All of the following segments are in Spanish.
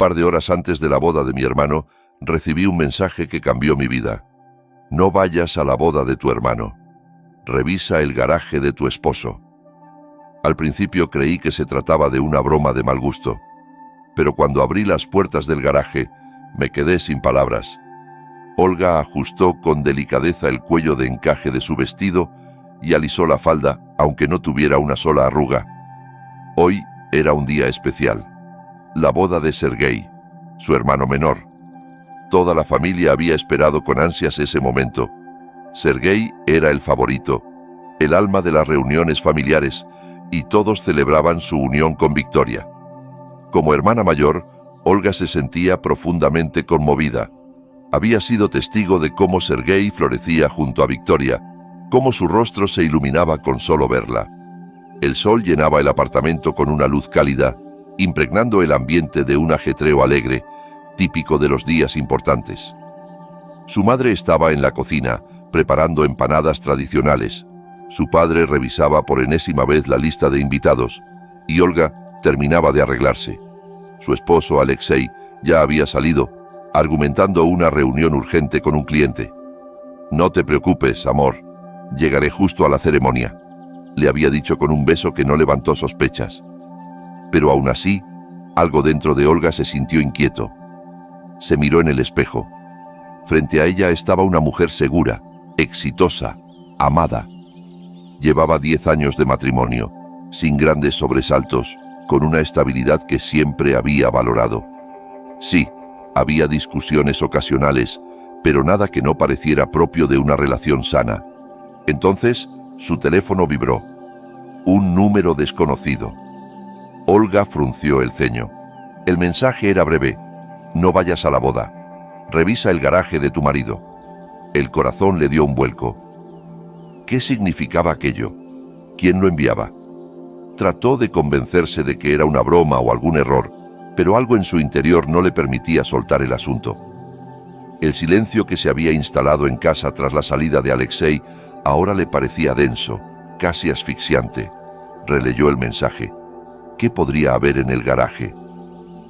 par de horas antes de la boda de mi hermano, recibí un mensaje que cambió mi vida. No vayas a la boda de tu hermano. Revisa el garaje de tu esposo. Al principio creí que se trataba de una broma de mal gusto, pero cuando abrí las puertas del garaje, me quedé sin palabras. Olga ajustó con delicadeza el cuello de encaje de su vestido y alisó la falda, aunque no tuviera una sola arruga. Hoy era un día especial. La boda de Sergei, su hermano menor. Toda la familia había esperado con ansias ese momento. Sergei era el favorito, el alma de las reuniones familiares, y todos celebraban su unión con Victoria. Como hermana mayor, Olga se sentía profundamente conmovida. Había sido testigo de cómo Sergei florecía junto a Victoria, cómo su rostro se iluminaba con solo verla. El sol llenaba el apartamento con una luz cálida, impregnando el ambiente de un ajetreo alegre, típico de los días importantes. Su madre estaba en la cocina, preparando empanadas tradicionales. Su padre revisaba por enésima vez la lista de invitados, y Olga terminaba de arreglarse. Su esposo, Alexei, ya había salido, argumentando una reunión urgente con un cliente. «No te preocupes, amor. Llegaré justo a la ceremonia», le había dicho con un beso que no levantó sospechas. Pero aún así, algo dentro de Olga se sintió inquieto. Se miró en el espejo. Frente a ella estaba una mujer segura, exitosa, amada. Llevaba 10 años de matrimonio, sin grandes sobresaltos, con una estabilidad que siempre había valorado. Sí, había discusiones ocasionales, pero nada que no pareciera propio de una relación sana. Entonces, su teléfono vibró. Un número desconocido. Olga frunció el ceño. El mensaje era breve. «No vayas a la boda. Revisa el garaje de tu marido». El corazón le dio un vuelco. ¿Qué significaba aquello? ¿Quién lo enviaba? Trató de convencerse de que era una broma o algún error, pero algo en su interior no le permitía soltar el asunto. El silencio que se había instalado en casa tras la salida de Alexei ahora le parecía denso, casi asfixiante. Releyó el mensaje. ¿Qué podría haber en el garaje?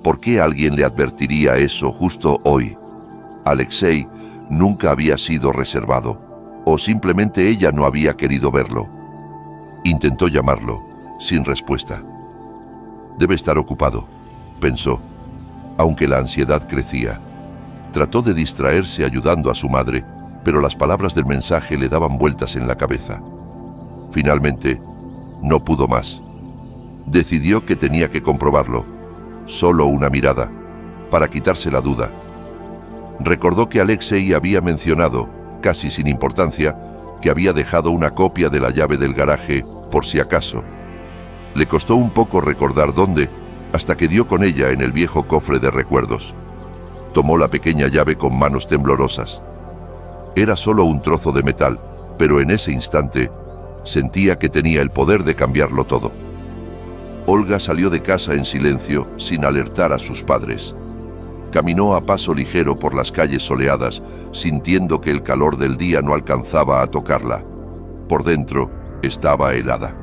¿Por qué alguien le advertiría eso justo hoy? Alexei nunca había sido reservado, o simplemente ella no había querido verlo. Intentó llamarlo, sin respuesta. Debe estar ocupado, pensó, aunque la ansiedad crecía. Trató de distraerse ayudando a su madre, pero las palabras del mensaje le daban vueltas en la cabeza. Finalmente, no pudo más. Decidió que tenía que comprobarlo. Solo una mirada, para quitarse la duda. Recordó que Alexei había mencionado, casi sin importancia, que había dejado una copia de la llave del garaje, por si acaso. Le costó un poco recordar dónde, hasta que dio con ella en el viejo cofre de recuerdos. Tomó la pequeña llave con manos temblorosas. Era solo un trozo de metal, pero en ese instante sentía que tenía el poder de cambiarlo todo. Olga salió de casa en silencio, sin alertar a sus padres. Caminó a paso ligero por las calles soleadas, sintiendo que el calor del día no alcanzaba a tocarla. Por dentro estaba helada.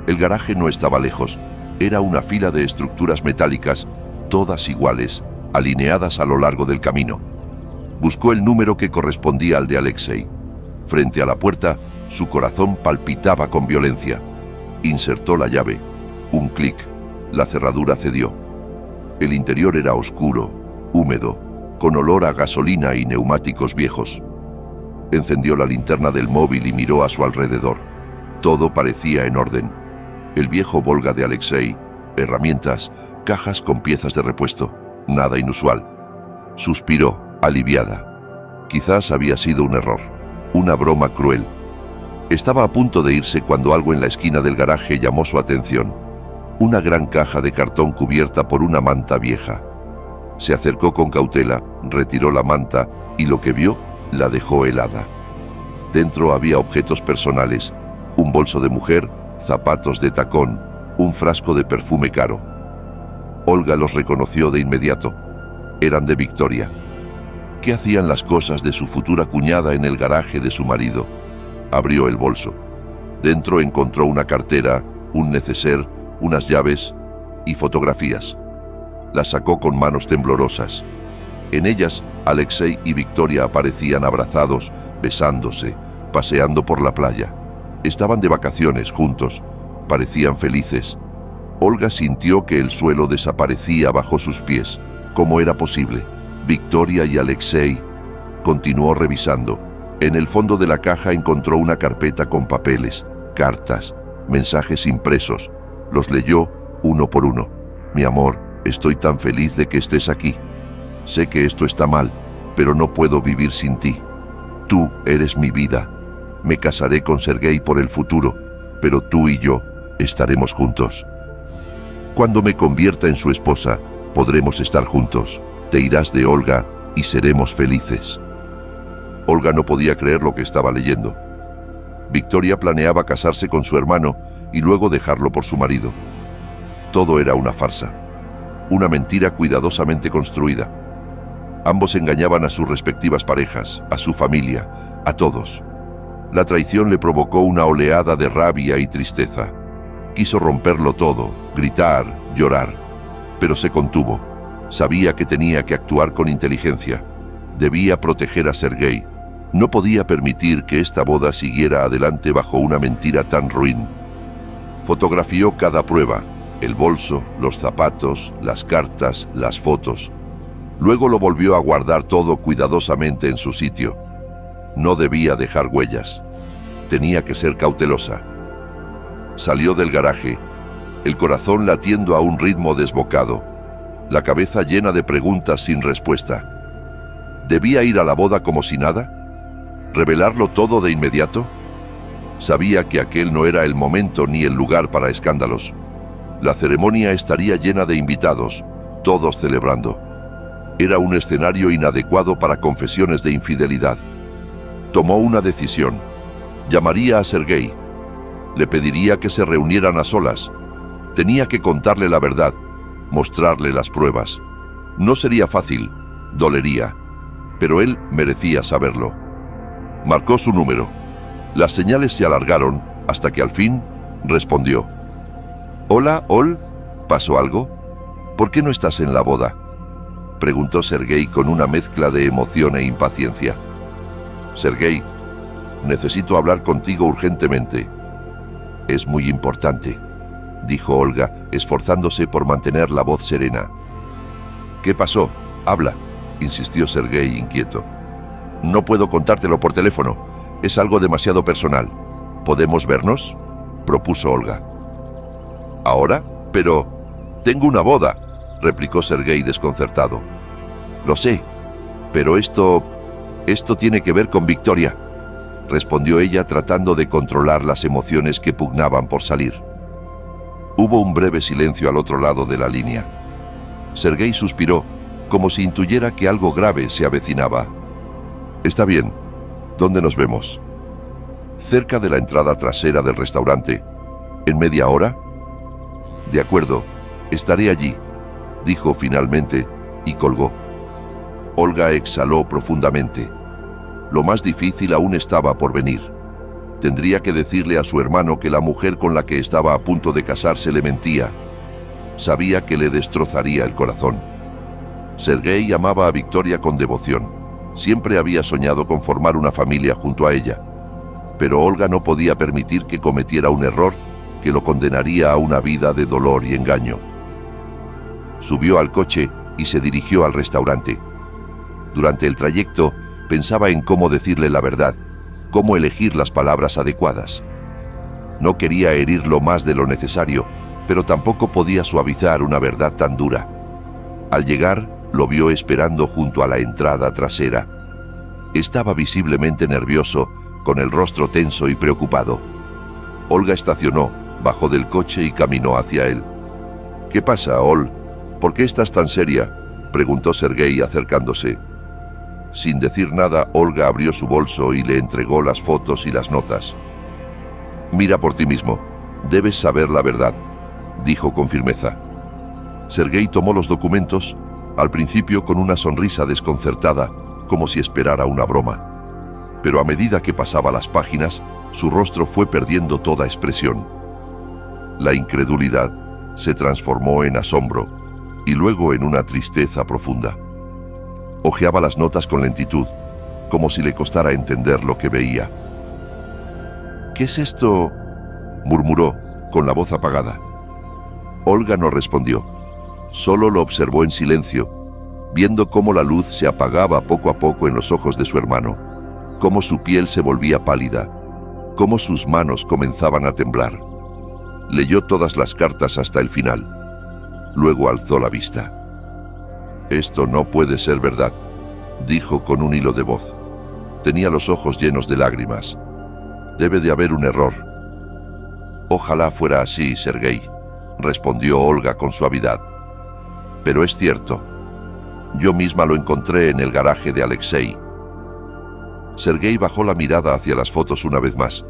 El garaje no estaba lejos. Era una fila de estructuras metálicas, todas iguales, alineadas a lo largo del camino. Buscó el número que correspondía al de Alexei. Frente a la puerta, su corazón palpitaba con violencia. Insertó la llave. Un clic. La cerradura cedió. El interior era oscuro, húmedo, con olor a gasolina y neumáticos viejos. Encendió la linterna del móvil y miró a su alrededor. Todo parecía en orden. El viejo Volga de Alexei, herramientas, cajas con piezas de repuesto. Nada inusual. Suspiró, aliviada. Quizás había sido un error, una broma cruel. Estaba a punto de irse cuando algo en la esquina del garaje llamó su atención. Una gran caja de cartón cubierta por una manta vieja. Se acercó con cautela, retiró la manta y lo que vio la dejó helada. Dentro había objetos personales, un bolso de mujer, zapatos de tacón, un frasco de perfume caro. Olga los reconoció de inmediato. Eran de Victoria. ¿Qué hacían las cosas de su futura cuñada en el garaje de su marido? Abrió el bolso. Dentro encontró una cartera, un neceser, unas llaves y fotografías. Las sacó con manos temblorosas. En ellas, Alexei y Victoria aparecían abrazados, besándose, paseando por la playa. Estaban de vacaciones juntos, parecían felices. Olga sintió que el suelo desaparecía bajo sus pies. ¿Cómo era posible? Victoria y Alexei. Continuó revisando. En el fondo de la caja encontró una carpeta con papeles, cartas, mensajes impresos. Los leyó uno por uno. Mi amor, estoy tan feliz de que estés aquí. Sé que esto está mal, pero no puedo vivir sin ti. Tú eres mi vida. Me casaré con Sergei por el futuro, pero tú y yo estaremos juntos. Cuando me convierta en su esposa, podremos estar juntos. Te irás de Olga y seremos felices. Olga no podía creer lo que estaba leyendo. Victoria planeaba casarse con su hermano y luego dejarlo por su marido. Todo era una farsa, una mentira cuidadosamente construida. Ambos engañaban a sus respectivas parejas, a su familia, a todos. La traición le provocó una oleada de rabia y tristeza. Quiso romperlo todo, gritar, llorar, pero se contuvo. Sabía que tenía que actuar con inteligencia. Debía proteger a Sergei. No podía permitir que esta boda siguiera adelante bajo una mentira tan ruin. Fotografió cada prueba, el bolso, los zapatos, las cartas, las fotos. Luego lo volvió a guardar todo cuidadosamente en su sitio. No debía dejar huellas. Tenía que ser cautelosa. Salió del garaje, el corazón latiendo a un ritmo desbocado, la cabeza llena de preguntas sin respuesta. ¿Debía ir a la boda como si nada? ¿Revelarlo todo de inmediato? Sabía que aquel no era el momento ni el lugar para escándalos. La ceremonia estaría llena de invitados, todos celebrando. Era un escenario inadecuado para confesiones de infidelidad. Tomó una decisión. Llamaría a Sergei. Le pediría que se reunieran a solas. Tenía que contarle la verdad, mostrarle las pruebas. No sería fácil, dolería, pero él merecía saberlo. Marcó su número. Las señales se alargaron hasta que al fin respondió. «Hola, Ol, ¿pasó algo? ¿Por qué no estás en la boda?», preguntó Sergei con una mezcla de emoción e impaciencia. «Sergei, necesito hablar contigo urgentemente». «Es muy importante», dijo Olga, esforzándose por mantener la voz serena. «¿Qué pasó? Habla», insistió Sergei inquieto. «No puedo contártelo por teléfono. Es algo demasiado personal. ¿Podemos vernos?», propuso Olga. «¿Ahora? Pero tengo una boda», replicó Sergei desconcertado. «Lo sé, pero esto tiene que ver con Victoria», respondió ella tratando de controlar las emociones que pugnaban por salir. Hubo un breve silencio al otro lado de la línea. Sergei suspiró, como si intuyera que algo grave se avecinaba. «Está bien. ¿Dónde nos vemos?» «Cerca de la entrada trasera del restaurante. ¿En media hora?» «De acuerdo. Estaré allí», dijo finalmente y colgó. Olga exhaló profundamente. Lo más difícil aún estaba por venir. Tendría que decirle a su hermano que la mujer con la que estaba a punto de casarse le mentía. Sabía que le destrozaría el corazón. Sergei amaba a Victoria con devoción. Siempre había soñado con formar una familia junto a ella. Pero Olga no podía permitir que cometiera un error que lo condenaría a una vida de dolor y engaño. Subió al coche y se dirigió al restaurante. Durante el trayecto pensaba en cómo decirle la verdad, cómo elegir las palabras adecuadas. No quería herirlo más de lo necesario, pero tampoco podía suavizar una verdad tan dura. Al llegar, lo vio esperando junto a la entrada trasera. Estaba visiblemente nervioso, con el rostro tenso y preocupado. Olga estacionó, bajó del coche y caminó hacia él. «¿Qué pasa, Ol? ¿Por qué estás tan seria?», preguntó Sergei acercándose. Sin decir nada, Olga abrió su bolso y le entregó las fotos y las notas. «Mira por ti mismo. Debes saber la verdad», dijo con firmeza. Sergei tomó los documentos, al principio con una sonrisa desconcertada, como si esperara una broma. Pero a medida que pasaba las páginas, su rostro fue perdiendo toda expresión. La incredulidad se transformó en asombro. y luego en una tristeza profunda. Hojeaba las notas con lentitud, como si le costara entender lo que veía. «¿Qué es esto?», murmuró, con la voz apagada. Olga no respondió, solo lo observó en silencio, viendo cómo la luz se apagaba poco a poco en los ojos de su hermano, cómo su piel se volvía pálida, cómo sus manos comenzaban a temblar. Leyó todas las cartas hasta el final. Luego alzó la vista. «Esto no puede ser verdad», dijo con un hilo de voz. Tenía los ojos llenos de lágrimas. «Debe de haber un error». «Ojalá fuera así, Sergei», respondió Olga con suavidad. «Pero es cierto. Yo misma lo encontré en el garaje de Alexei». Sergei bajó la mirada hacia las fotos una vez más.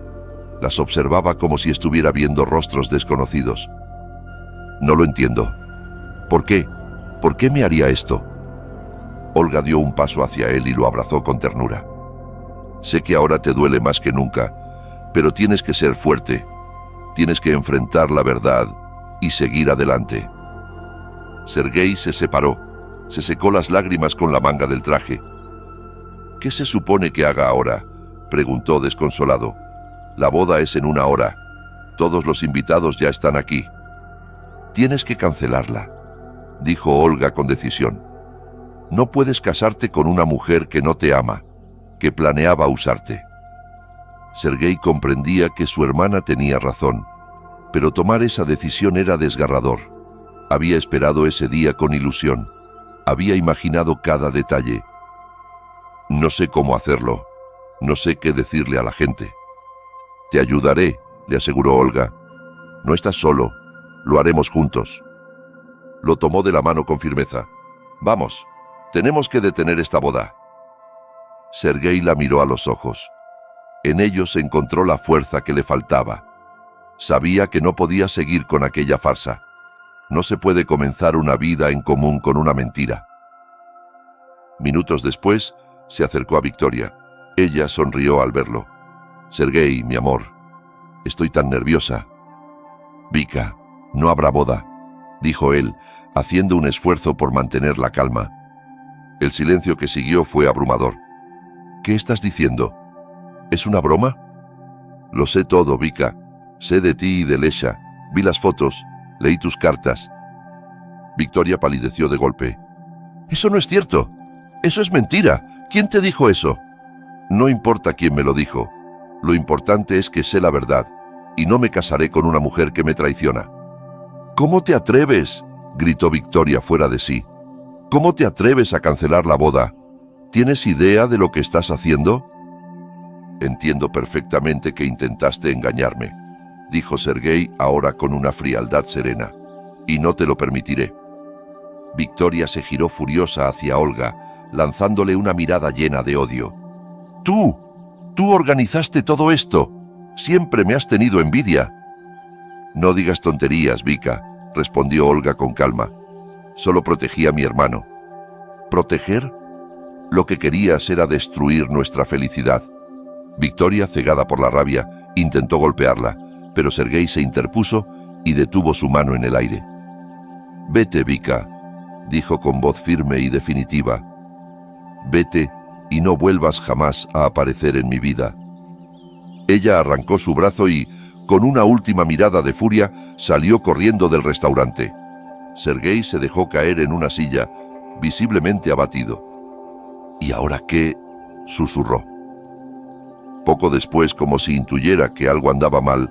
Las observaba como si estuviera viendo rostros desconocidos. «No lo entiendo. ¿Por qué? ¿Por qué me haría esto?». Olga dio un paso hacia él y lo abrazó con ternura. «Sé que ahora te duele más que nunca, pero tienes que ser fuerte. Tienes que enfrentar la verdad y seguir adelante». Sergei se separó, se secó las lágrimas con la manga del traje. «¿Qué se supone que haga ahora?», preguntó desconsolado. «La boda es en 1 hora. Todos los invitados ya están aquí». «Tienes que cancelarla», dijo Olga con decisión. «No puedes casarte con una mujer que no te ama, que planeaba usarte». Sergei comprendía que su hermana tenía razón, pero tomar esa decisión era desgarrador. Había esperado ese día con ilusión. Había imaginado cada detalle. «No sé cómo hacerlo. No sé qué decirle a la gente». «Te ayudaré», le aseguró Olga. «No estás solo. Lo haremos juntos». Lo tomó de la mano con firmeza. «Vamos, tenemos que detener esta boda». Sergei la miró a los ojos. En ellos encontró la fuerza que le faltaba. Sabía que no podía seguir con aquella farsa. No se puede comenzar una vida en común con una mentira. Minutos después, se acercó a Victoria. Ella sonrió al verlo. «Sergei, mi amor, estoy tan nerviosa». «Vika, no habrá boda», dijo él, haciendo un esfuerzo por mantener la calma. El silencio que siguió fue abrumador. «¿Qué estás diciendo? ¿Es una broma?» «Lo sé todo, Vika. Sé de ti y de Lesha. Vi las fotos, leí tus cartas». Victoria palideció de golpe. «Eso no es cierto. Eso es mentira. ¿Quién te dijo eso?» «No importa quién me lo dijo. Lo importante es que sé la verdad, y no me casaré con una mujer que me traiciona». «¿Cómo te atreves?», gritó Victoria fuera de sí. «¿Cómo te atreves a cancelar la boda? ¿Tienes idea de lo que estás haciendo?» «Entiendo perfectamente que intentaste engañarme», dijo Sergei ahora con una frialdad serena, «y no te lo permitiré». Victoria se giró furiosa hacia Olga, lanzándole una mirada llena de odio. Tú organizaste todo esto. Siempre me has tenido envidia». «No digas tonterías, Vika», respondió Olga con calma. «Solo protegí a mi hermano». «¿Proteger? Lo que querías era destruir nuestra felicidad». Victoria, cegada por la rabia, intentó golpearla, pero Sergei se interpuso y detuvo su mano en el aire. «Vete, Vika», dijo con voz firme y definitiva. «Vete y no vuelvas jamás a aparecer en mi vida». Ella arrancó su brazo y, con una última mirada de furia, salió corriendo del restaurante. Sergei se dejó caer en una silla, visiblemente abatido. «¿Y ahora qué?», susurró. Poco después, como si intuyera que algo andaba mal,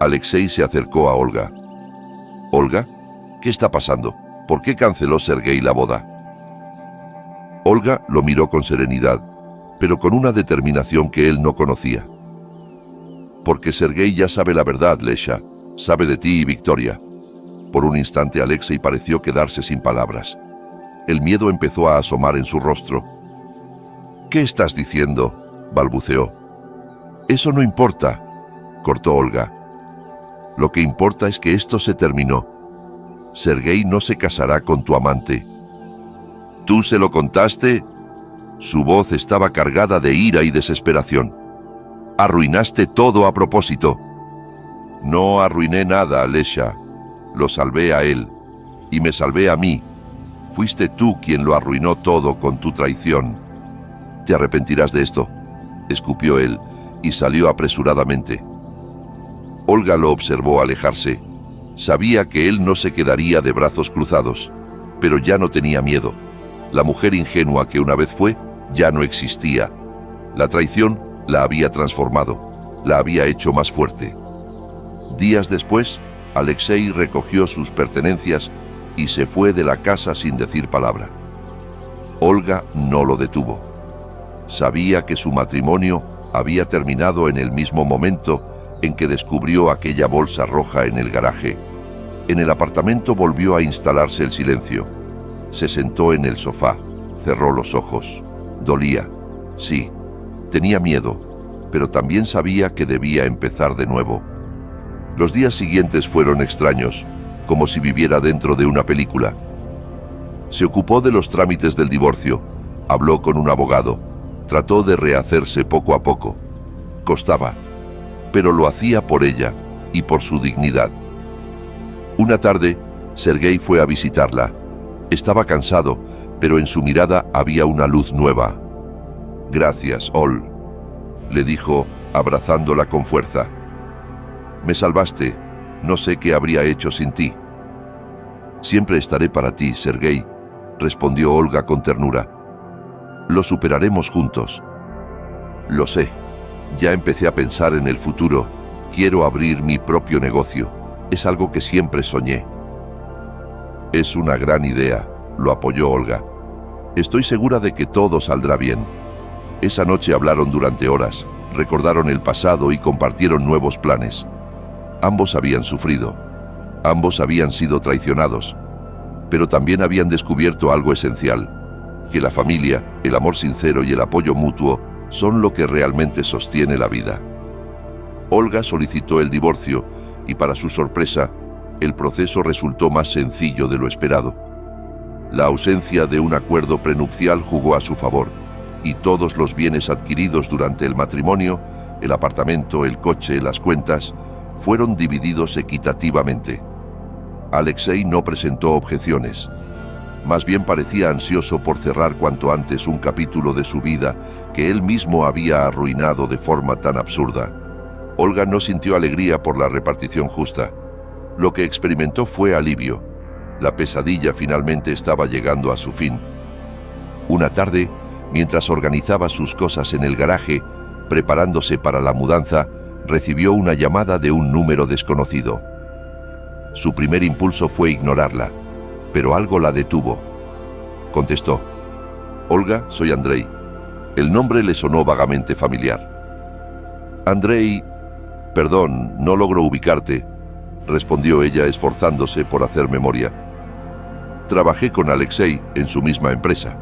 Alexei se acercó a Olga. «Olga, ¿qué está pasando? ¿Por qué canceló Sergei la boda?». Olga lo miró con serenidad, pero con una determinación que él no conocía. «Porque Sergei ya sabe la verdad, Lesha. Sabe de ti y Victoria». Por un instante Alexei pareció quedarse sin palabras. El miedo empezó a asomar en su rostro. «¿Qué estás diciendo?», balbuceó. «Eso no importa», cortó Olga. «Lo que importa es que esto se terminó. Sergei no se casará con tu amante». «¿Tú se lo contaste?». Su voz estaba cargada de ira y desesperación. «Arruinaste todo a propósito». «No arruiné nada, Lesha. Lo salvé a él. Y me salvé a mí, Fuiste tú quien lo arruinó todo con tu traición. Te arrepentirás de esto, escupió él y salió apresuradamente. Olga lo observó alejarse. Sabía que él no se quedaría de brazos cruzados, pero ya no tenía miedo. La mujer ingenua que una vez fue ya no existía. La traición la había transformado, la había hecho más fuerte. Días después, Alexei recogió sus pertenencias y se fue de la casa sin decir palabra. Olga no lo detuvo. Sabía que su matrimonio había terminado en el mismo momento en que descubrió aquella bolsa roja en el garaje. En el apartamento volvió a instalarse el silencio. Se sentó en el sofá, cerró los ojos. Dolía, sí, tenía miedo, pero también sabía que debía empezar de nuevo. Los días siguientes fueron extraños, como si viviera dentro de una película. Se ocupó de los trámites del divorcio, habló con un abogado, trató de rehacerse poco a poco. Costaba, pero lo hacía por ella y por su dignidad. Una tarde, Sergei fue a visitarla. Estaba cansado, pero en su mirada había una luz nueva. «Gracias, Ol», le dijo, abrazándola con fuerza. «Me salvaste. No sé qué habría hecho sin ti». «Siempre estaré para ti, Sergei», respondió Olga con ternura. «Lo superaremos juntos». «Lo sé. Ya empecé a pensar en el futuro. Quiero abrir mi propio negocio. Es algo que siempre soñé». «Es una gran idea», lo apoyó Olga. «Estoy segura de que todo saldrá bien». Esa noche hablaron durante horas, recordaron el pasado y compartieron nuevos planes. Ambos habían sufrido, ambos habían sido traicionados, pero también habían descubierto algo esencial, que la familia, el amor sincero y el apoyo mutuo son lo que realmente sostiene la vida. Olga solicitó el divorcio y, para su sorpresa, el proceso resultó más sencillo de lo esperado. La ausencia de un acuerdo prenupcial jugó a su favor, y todos los bienes adquiridos durante el matrimonio, el apartamento, el coche, las cuentas, fueron divididos equitativamente. Alexei no presentó objeciones. Más bien parecía ansioso por cerrar cuanto antes un capítulo de su vida que él mismo había arruinado de forma tan absurda. Olga no sintió alegría por la repartición justa. Lo que experimentó fue alivio. La pesadilla finalmente estaba llegando a su fin. Una tarde, mientras organizaba sus cosas en el garaje, preparándose para la mudanza, recibió una llamada de un número desconocido. Su primer impulso fue ignorarla, pero algo la detuvo. Contestó. «Olga, soy Andrei». El nombre le sonó vagamente familiar. «Andrei, perdón, no logro ubicarte», respondió ella esforzándose por hacer memoria. «Trabajé con Alexei en su misma empresa».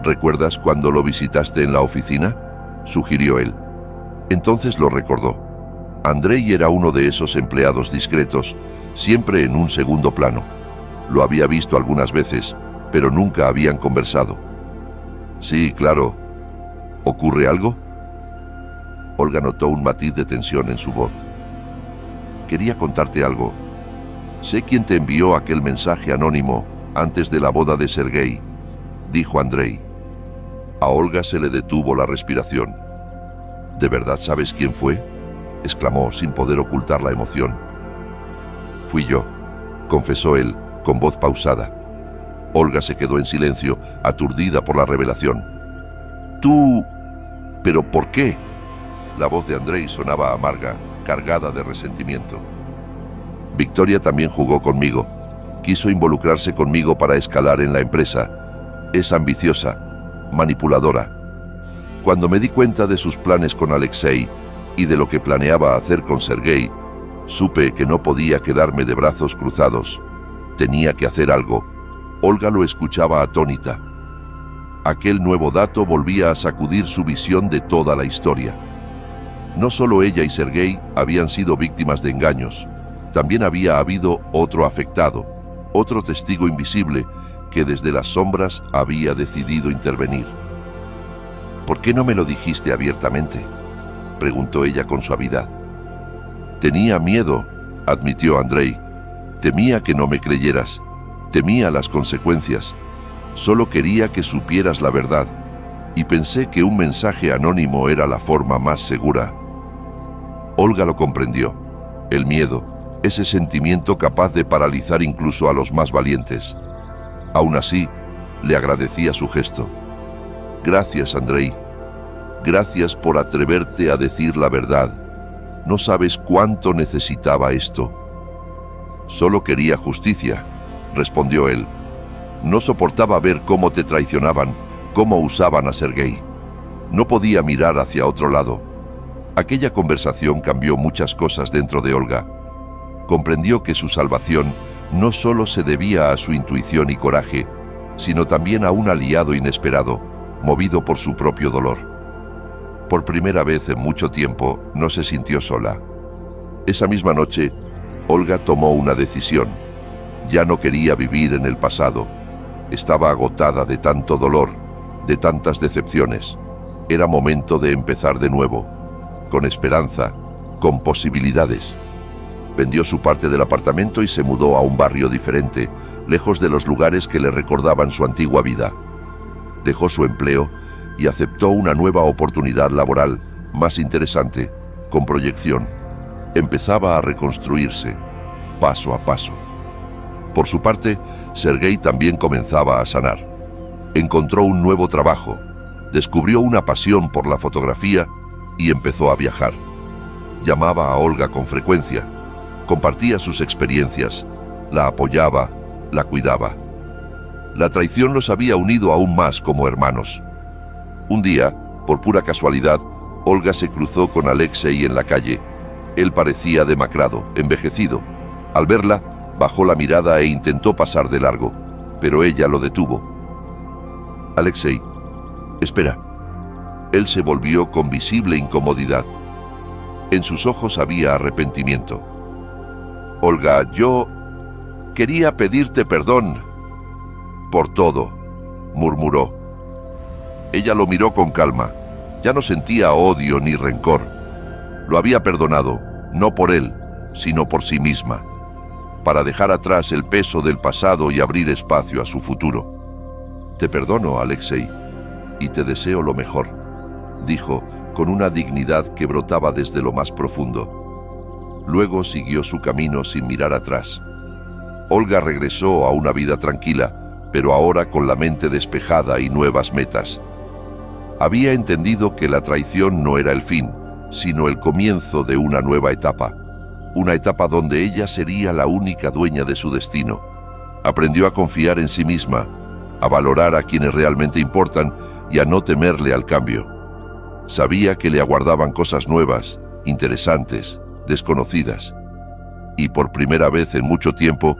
«¿Recuerdas cuando lo visitaste en la oficina?», sugirió él. Entonces lo recordó. Andrei era uno de esos empleados discretos, siempre en un segundo plano. Lo había visto algunas veces, pero nunca habían conversado. «Sí, claro. ¿Ocurre algo?». Olga notó un matiz de tensión en su voz. «Quería contarte algo. Sé quién te envió aquel mensaje anónimo antes de la boda de Sergei», dijo Andrei. A Olga se le detuvo la respiración. «¿De verdad sabes quién fue?», exclamó sin poder ocultar la emoción. «Fui yo», confesó él, con voz pausada. Olga se quedó en silencio, aturdida por la revelación. «Tú... ¿pero por qué?». La voz de Andrei sonaba amarga, cargada de resentimiento. «Victoria también jugó conmigo. Quiso involucrarse conmigo para escalar en la empresa. Es ambiciosa, manipuladora. Cuando me di cuenta de sus planes con Alexei y de lo que planeaba hacer con Sergei, supe que no podía quedarme de brazos cruzados. Tenía que hacer algo». Olga lo escuchaba atónita. Aquel nuevo dato volvía a sacudir su visión de toda la historia. No solo ella y Sergei habían sido víctimas de engaños, también había habido otro afectado, otro testigo invisible que desde las sombras había decidido intervenir. «¿Por qué no me lo dijiste abiertamente?», preguntó ella con suavidad. «Tenía miedo», admitió Andrei. «Temía que no me creyeras. Temía las consecuencias. Solo quería que supieras la verdad, y pensé que un mensaje anónimo era la forma más segura. Olga lo comprendió. El miedo, ese sentimiento capaz de paralizar incluso a los más valientes. Aún así, le agradecía su gesto. Gracias, Andrei. Gracias por atreverte a decir la verdad. No sabes cuánto necesitaba esto. Solo quería justicia, respondió él. No soportaba ver cómo te traicionaban, cómo usaban a Sergei. No podía mirar hacia otro lado. Aquella conversación cambió muchas cosas dentro de Olga. Comprendió que su salvación no solo se debía a su intuición y coraje, sino también a un aliado inesperado, movido por su propio dolor. Por primera vez en mucho tiempo, no se sintió sola. Esa misma noche, Olga tomó una decisión. Ya no quería vivir en el pasado. Estaba agotada de tanto dolor, de tantas decepciones. Era momento de empezar de nuevo, con esperanza, con posibilidades. Vendió su parte del apartamento y se mudó a un barrio diferente, lejos de los lugares que le recordaban su antigua vida. Dejó su empleo y aceptó una nueva oportunidad laboral, más interesante, con proyección. Empezaba a reconstruirse, paso a paso. Por su parte, Sergei también comenzaba a sanar. Encontró un nuevo trabajo, descubrió una pasión por la fotografía y empezó a viajar. Llamaba a Olga con frecuencia, compartía sus experiencias, la apoyaba, la cuidaba. La traición los había unido aún más como hermanos. Un día, por pura casualidad, Olga se cruzó con Alexei en la calle. Él parecía demacrado, envejecido. Al verla, bajó la mirada e intentó pasar de largo, pero ella lo detuvo. Alexei, espera. Él se volvió con visible incomodidad. En sus ojos había arrepentimiento. Olga, yo quería pedirte perdón por todo, murmuró. Ella lo miró con calma. Ya no sentía odio ni rencor. Lo había perdonado, no por él, sino por sí misma, para dejar atrás el peso del pasado y abrir espacio a su futuro. Te perdono, Alexei, y te deseo lo mejor, dijo con una dignidad que brotaba desde lo más profundo. Luego siguió su camino sin mirar atrás. Olga regresó a una vida tranquila, pero ahora con la mente despejada y nuevas metas. Había entendido que la traición no era el fin, sino el comienzo de una nueva etapa. Una etapa donde ella sería la única dueña de su destino. Aprendió a confiar en sí misma, a valorar a quienes realmente importan y a no temerle al cambio. Sabía que le aguardaban cosas nuevas, interesantes, desconocidas. Y por primera vez en mucho tiempo,